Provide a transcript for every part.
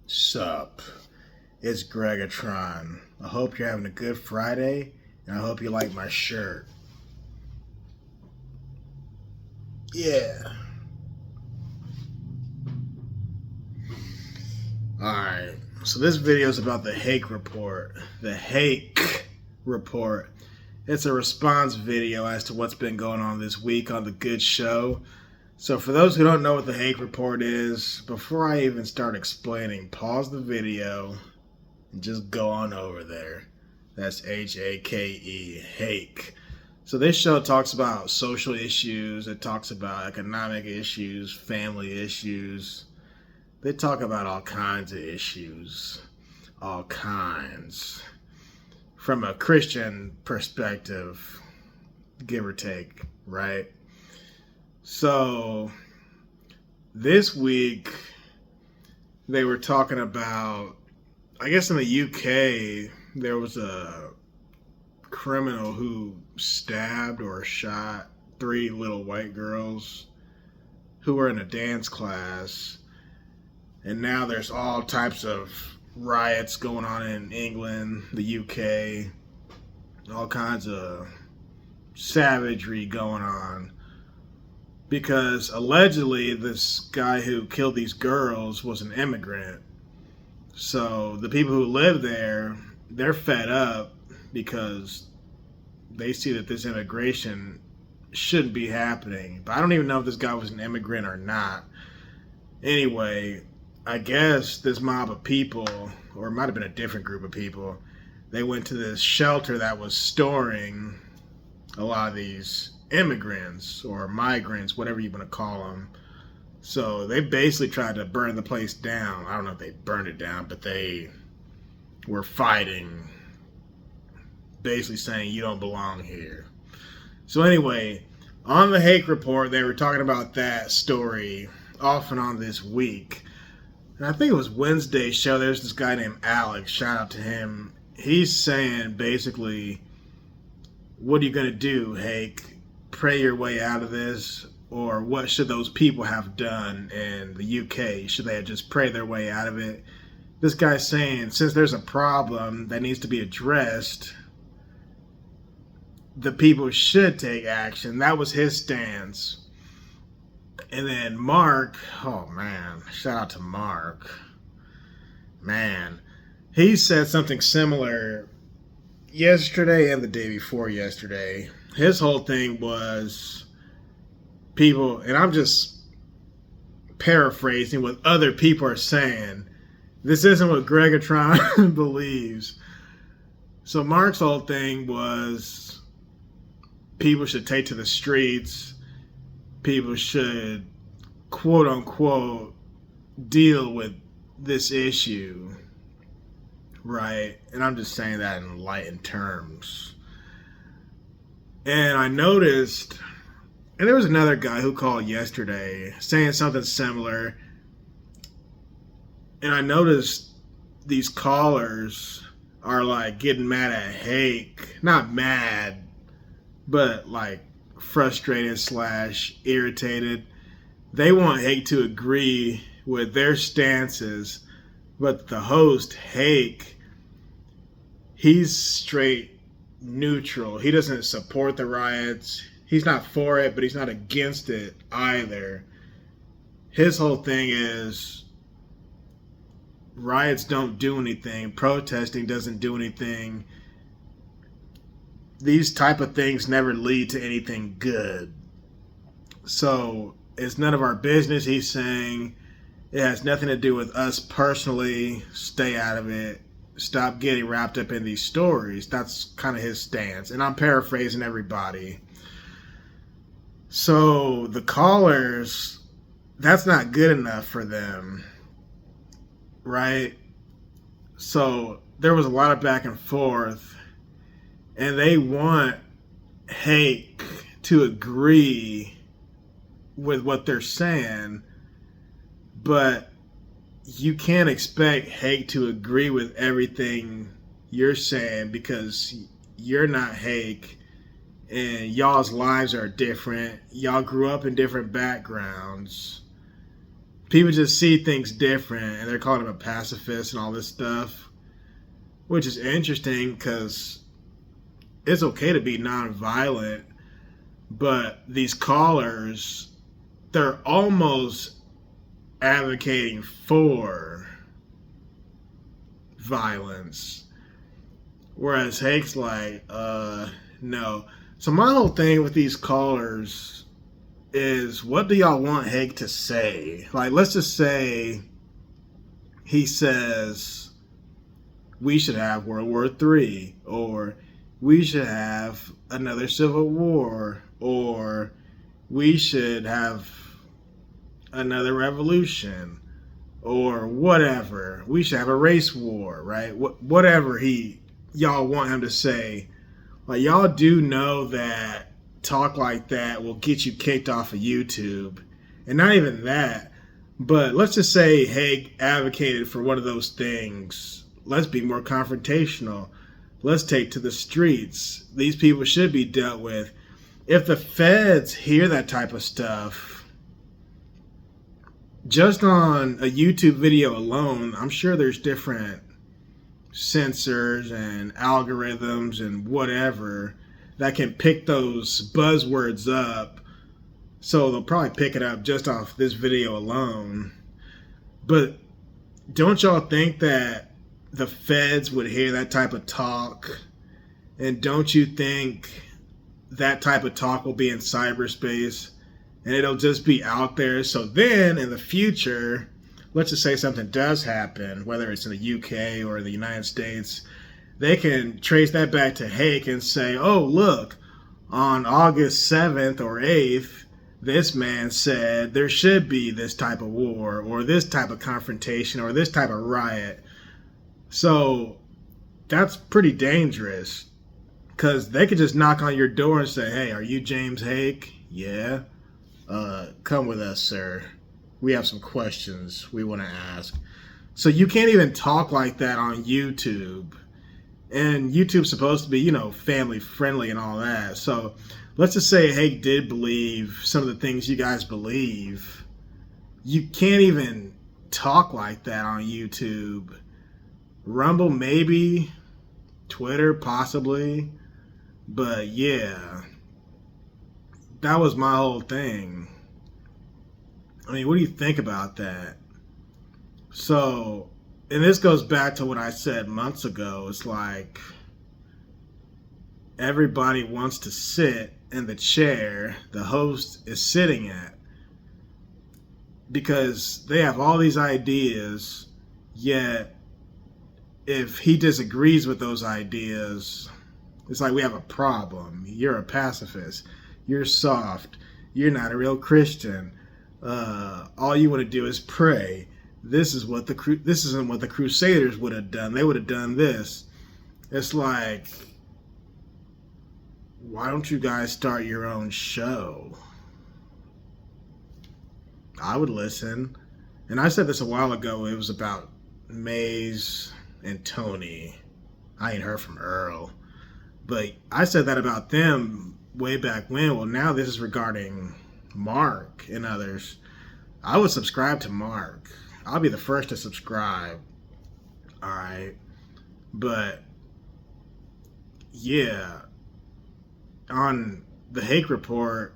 Sup? It's Greggatron. I hope you're having a good Friday, and I hope you like my shirt. Yeah. Alright, so this video is about the Hake report. The Hake report. It's a response video as to what's been going on this week on The Good Show. So for those who don't know what the Hake report is, before I even start explaining, pause the video and just go on over there. That's Hake, Hake. So this show talks about social issues, it talks about economic issues, family issues. They talk about all kinds of issues. All kinds. From a Christian perspective, give or take, right? So this week they were talking about, I guess in the UK, there was a criminal who stabbed or shot 3 little white girls who were in a dance class. And now there's all types of riots going on in England, the UK, all kinds of savagery going on. Because allegedly this guy who killed these girls was an immigrant. So the people who live there, they're fed up because they see that this immigration shouldn't be happening. But I don't even know if this guy was an immigrant or not. Anyway, I guess this mob of people, or it might have been a different group of people, they went to this shelter that was storing a lot of these immigrants or migrants, whatever you want to call them. So they basically tried to burn the place down. I don't know if they burned it down, but they were fighting, basically saying you don't belong here. So anyway, on the Hake report, they were talking about that story off and on this week. And I think it was Wednesday's show. There's this guy named Alex. Shout out to him. He's saying basically, what are you going to do, Hake? Pray your way out of this? Or what should those people have done in the UK? Should they have just prayed their way out of it? This guy's saying, since there's a problem that needs to be addressed, the people should take action. That was his stance. And then Mark, oh man, shout out to Mark. Man, he said something similar yesterday and the day before yesterday. His whole thing was people, and I'm just paraphrasing what other people are saying. This isn't what Greggatron believes. So Mark's whole thing was people should take to the streets. People should, quote unquote, deal with this issue, right? And I'm just saying that in light terms. And I noticed, and there was another guy who called yesterday saying something similar. And I noticed these callers are like getting mad at Hake. Not mad, but like frustrated / irritated. They want Hake to agree with their stances, but the host, Hake, he's straight neutral. He doesn't support the riots. He's not for it, but he's not against it either. His whole thing is riots don't do anything. Protesting doesn't do anything. These type of things never lead to anything good. So it's none of our business, he's saying. It has nothing to do with us personally. Stay out of it. Stop getting wrapped up in these stories. That's kind of his stance. And I'm paraphrasing everybody. So the callers, that's not good enough for them, right? So there was a lot of back and forth, and they want Hake to agree with what they're saying, but you can't expect Hake to agree with everything you're saying because you're not Hake and y'all's lives are different. Y'all grew up in different backgrounds. people just see things different, and they're calling him a pacifist and all this stuff, which is interesting because it's okay to be nonviolent, but these callers, they're almost advocating for violence, whereas Hake's like, no. So my whole thing with these callers is, what do y'all want Hake to say? Like, let's just say he says we should have World War III, or we should have another civil war, or we should have another revolution, or whatever. We should have a race war, right? Whatever y'all want him to say. Like, y'all do know that talk like that will get you kicked off of YouTube. And not even that, but let's just say Hake advocated for one of those things. Let's be more confrontational. Let's take to the streets. These people should be dealt with. If the feds hear that type of stuff, just on a YouTube video alone, I'm sure there's different sensors and algorithms and whatever that can pick those buzzwords up. So they'll probably pick it up just off this video alone. But don't y'all think that the feds would hear that type of talk? And don't you think that type of talk will be in cyberspace and it'll just be out there? So then in the future, let's just say something does happen, whether it's in the UK or the United States, they can trace that back to Hake and say, oh, look, on August 7th or 8th, this man said there should be this type of war or this type of confrontation or this type of riot. So that's pretty dangerous, because they could just knock on your door and say, hey, are you James Hake? Yeah. Come with us, sir. We have some questions we want to ask. So you can't even talk like that on YouTube. And YouTube's supposed to be, family friendly and all that. So let's just say Hake did believe some of the things you guys believe. You can't even talk like that on YouTube. Rumble, maybe. Twitter, possibly. But yeah, that was my whole thing. I mean, what do you think about that? So, and this goes back to what I said months ago. It's like everybody wants to sit in the chair the host is sitting at, because they have all these ideas, yet if he disagrees with those ideas, it's like we have a problem. You're a pacifist. You're soft. You're not a real Christian. All you want to do is pray. This isn't what the Crusaders would have done. They would have done this. It's like, why don't you guys start your own show? I would listen. And I said this a while ago. It was about Maze and Tony. I ain't heard from Earl. But I said that about them way back when. Well, now this is regarding Mark and others. I would subscribe to Mark. I'll be the first to subscribe. Alright. But yeah, on the Hake report,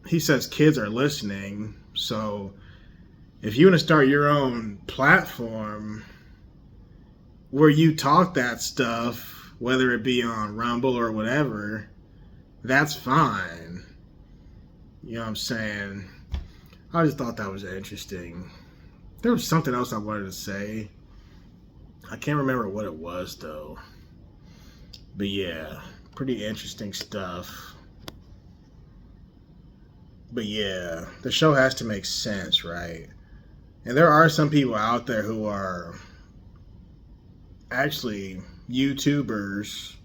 he says kids are listening. So if you want to start your own platform where you talk that stuff, whether it be on Rumble or whatever, that's fine. You know what I'm saying? I just thought that was interesting. There was something else I wanted to say. I can't remember what it was, though. But yeah, pretty interesting stuff. But yeah, the show has to make sense, right? And there are some people out there who are actually YouTubers,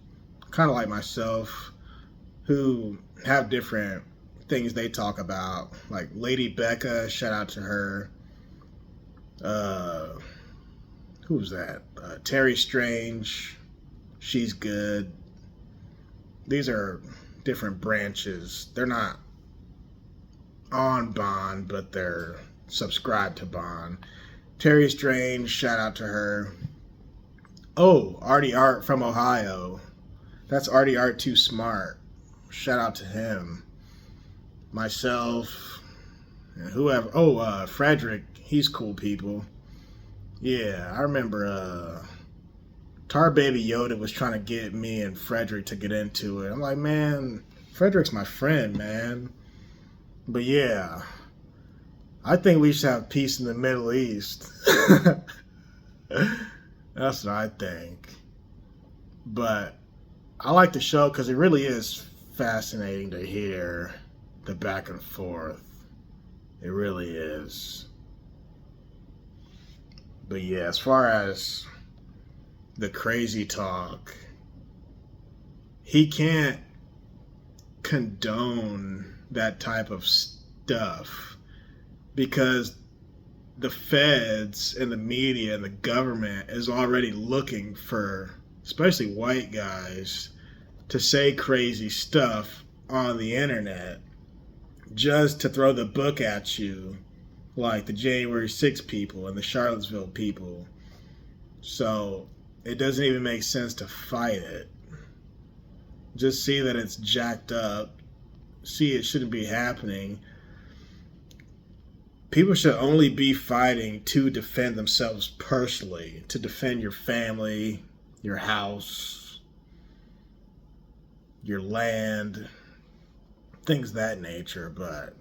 kind of like myself, who have different things they talk about. Like Lady Becca, shout out to her. Who's that? Terry Strange, she's good. These are different branches. They're not on Bond, but they're subscribe to Bond. Terry Strange, shout out to her. Oh, Artie Art from Ohio. That's Artie Art Too Smart. Shout out to him. Myself, and whoever. Oh, Frederick. He's cool people. Yeah, I remember Tar Baby Yoda was trying to get me and Frederick to get into it. I'm like, man, Frederick's my friend, man. But yeah, I think we should have peace in the Middle East. That's what I think. But I like the show because it really is fascinating to hear the back and forth. It really is. But yeah, as far as the crazy talk, he can't condone that type of stuff because the feds and the media and the government is already looking for, especially white guys, to say crazy stuff on the internet just to throw the book at you, like the January 6th people and the Charlottesville people. So it doesn't even make sense to fight it. Just see that it's jacked up. See it shouldn't be happening. People should only be fighting to defend themselves personally, to defend your family, your house, your land, things of that nature. But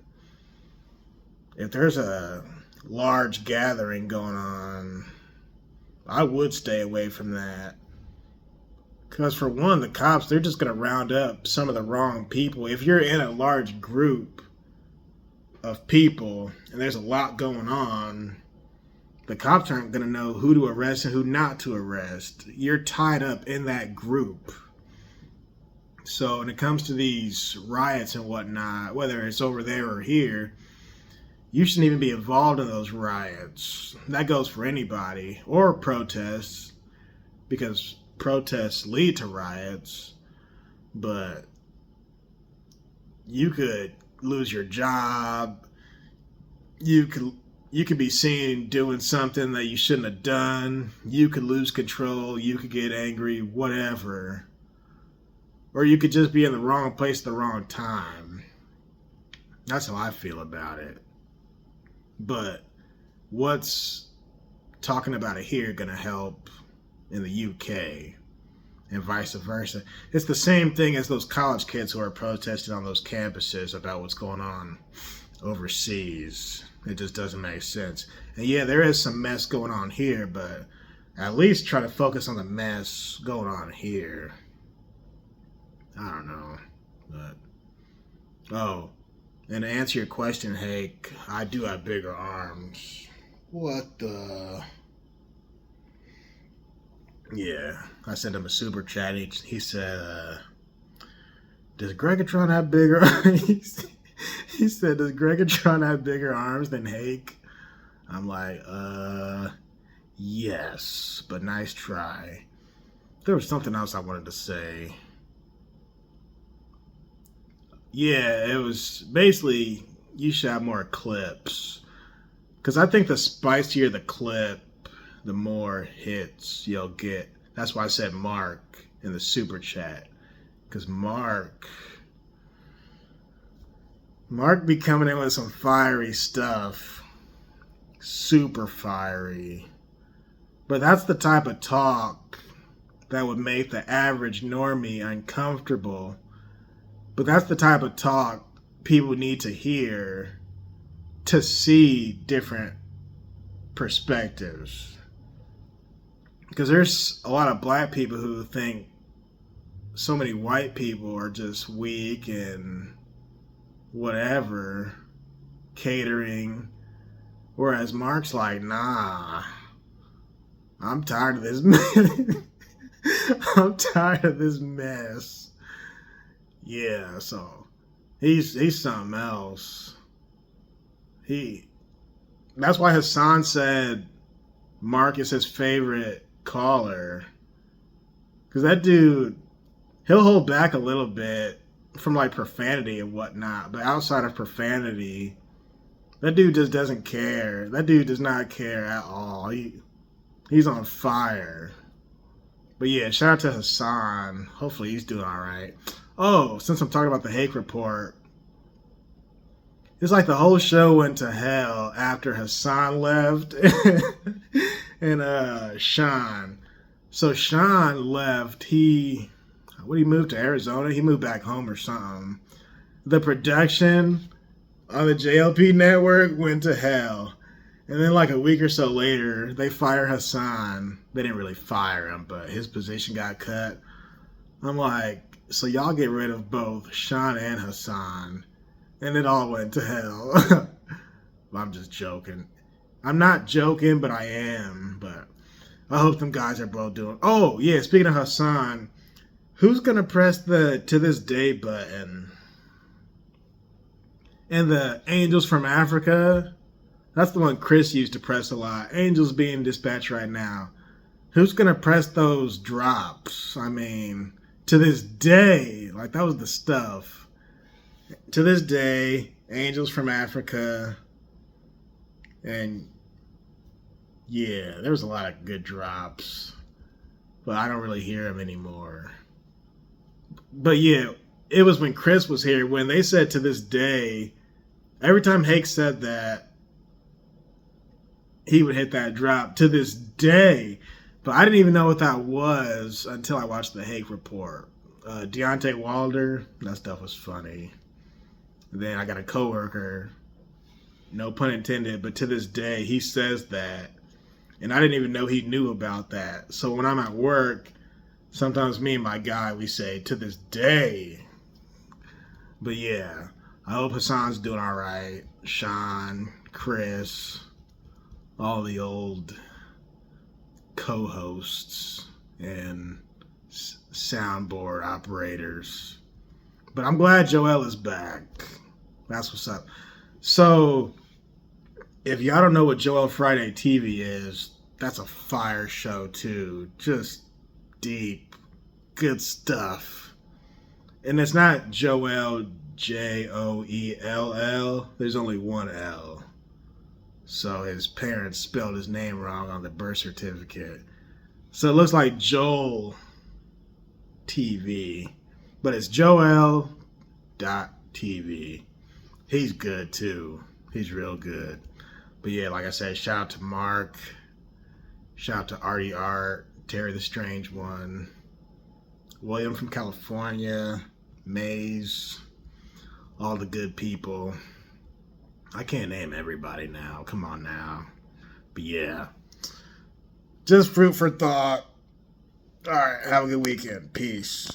if there's a large gathering going on, I would stay away from that. Because for one, the cops, they're just going to round up some of the wrong people. If you're in a large group of people and there's a lot going on, the cops aren't going to know who to arrest and who not to arrest. You're tied up in that group. So when it comes to these riots and whatnot, whether it's over there or here, you shouldn't even be involved in those riots. That goes for anybody. Or protests, because protests lead to riots. But you could lose your job. You could be seen doing something that you shouldn't have done. You could lose control. You could get angry, whatever. Or you could just be in the wrong place at the wrong time. That's how I feel about it. But what's talking about it here going to help in the UK and vice versa? It's the same thing as those college kids who are protesting on those campuses about what's going on overseas. It just doesn't make sense. And yeah, there is some mess going on here, but at least try to focus on the mess going on here. I don't know. But oh, and to answer your question, Hake, I do have bigger arms. What the? Yeah, I sent him a super chat. He said, does Greggatron have bigger arms? He said, does Greggatron have bigger arms than Hake? I'm like, yes, but nice try. There was something else I wanted to say. Yeah, it was basically you should have more clips. Because I think the spicier the clip, the more hits you'll get. That's why I said Mark in the super chat. Because Mark be coming in with some fiery stuff. Super fiery. But that's the type of talk that would make the average normie uncomfortable. But that's the type of talk people need to hear to see different perspectives. Because there's a lot of black people who think so many white people are just weak and whatever, catering. Whereas Mark's like, nah, I'm tired of this mess. I'm tired of this mess. Yeah, so he's something else. That's why Hassan said Mark is his favorite caller. Because that dude, he'll hold back a little bit from like profanity and whatnot. But outside of profanity, That dude just doesn't care. That dude does not care at all. He's on fire. But yeah, shout out to Hassan. Hopefully he's doing all right. Oh, since I'm talking about the Hake report, it's like the whole show went to hell after Hassan left and Sean. So Sean left. He moved to Arizona? He moved back home or something. The production on the JLP network went to hell. And then like a week or so later, they fire Hassan. They didn't really fire him, but his position got cut. I'm like, so y'all get rid of both Sean and Hassan. And it all went to hell. I'm just joking. I'm not joking, but I am. But I hope them guys are both doing... Oh, yeah, speaking of Hassan, who's going to press the To This Day button? And the Angels from Africa... That's the one Chris used to press a lot. Angels being dispatched right now. Who's going to press those drops? I mean, To This Day. Like, that was the stuff. To This Day, Angels from Africa. And, yeah, there was a lot of good drops. But I don't really hear them anymore. But, yeah, it was when Chris was here. When they said To This Day, every time Hake said that, he would hit that drop To This Day. But I didn't even know what that was until I watched the Hake report. Deontay Wilder, that stuff was funny. Then I got a coworker, no pun intended, but To This Day, he says that. And I didn't even know he knew about that. So when I'm at work, sometimes me and my guy, we say To This Day. But yeah, I hope Hassan's doing all right. Sean, Chris, all the old co-hosts and soundboard operators. But I'm glad Joel is back. That's what's up. So, if y'all don't know what Joel Friday TV is, that's a fire show too. Just deep, good stuff. And it's not Joel, Joell. There's only one L. So his parents spelled his name wrong on the birth certificate. So it looks like Joel TV. But it's Joel.TV. He's good too. He's real good. But yeah, like I said, shout out to Mark. Shout out to Artie Art. Terry the Strange One. William from California. Maze. All the good people. I can't name everybody now. Come on now. But yeah. Just fruit for thought. All right. Have a good weekend. Peace.